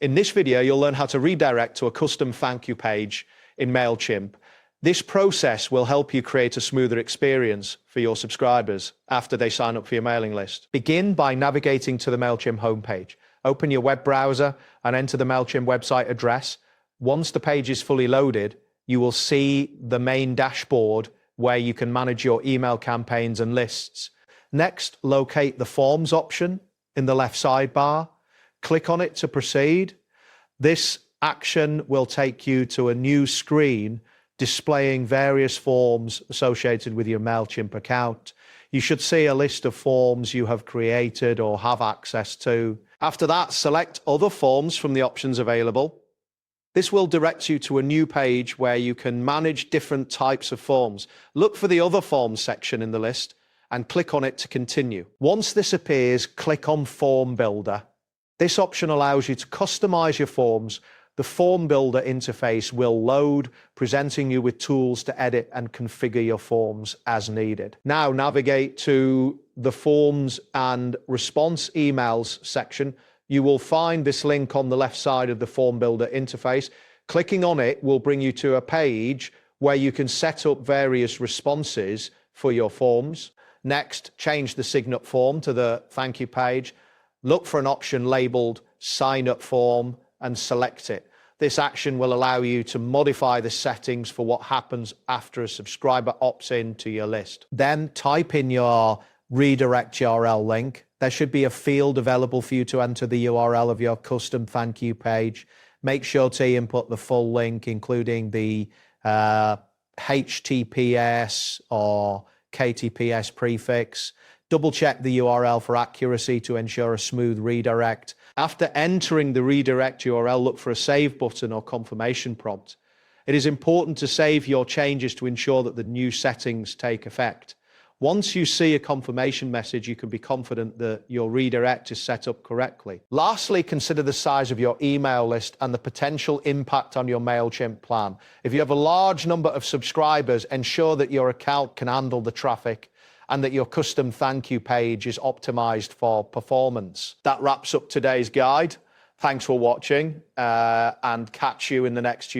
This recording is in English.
In this video, you'll learn how to redirect to a custom thank you page in Mailchimp. This process will help you create a smoother experience for your subscribers after they sign up for your mailing list. Begin by navigating to the Mailchimp homepage. Open your web browser and enter the Mailchimp website address. Once the page is fully loaded, you will see the main dashboard where you can manage your email campaigns and lists. Next, locate the Forms option in the left sidebar. Click on it to proceed. This action will take you to a new screen displaying various forms associated with your Mailchimp account. You should see a list of forms you have created or have access to. After that, select other forms from the options available. This will direct you to a new page where you can manage different types of forms. Look for the Other Forms section in the list and click on it to continue. Once this appears, click on Form Builder. This option allows you to customize your forms. The Form Builder interface will load, presenting you with tools to edit and configure your forms as needed. Now navigate to the Forms and Response Emails section. You will find this link on the left side of the Form Builder interface. Clicking on it will bring you to a page where you can set up various responses for your forms. Next, change the Sign Up form to the thank you page. Look for an option labeled Sign Up Form and select it. This action will allow you to modify the settings for what happens after a subscriber opts in to your list. Then type in your redirect URL link. There should be a field available for you to enter the URL of your custom thank you page. Make sure to input the full link, including the HTTPS or KTPS prefix. Double check the URL for accuracy to ensure a smooth redirect. After entering the redirect URL, look for a save button or confirmation prompt. It is important to save your changes to ensure that the new settings take effect. Once you see a confirmation message, you can be confident that your redirect is set up correctly. Lastly, consider the size of your email list and the potential impact on your Mailchimp plan. If you have a large number of subscribers, ensure that your account can handle the traffic and that your custom thank you page is optimized for performance. That wraps up today's guide. Thanks for watching and catch you in the next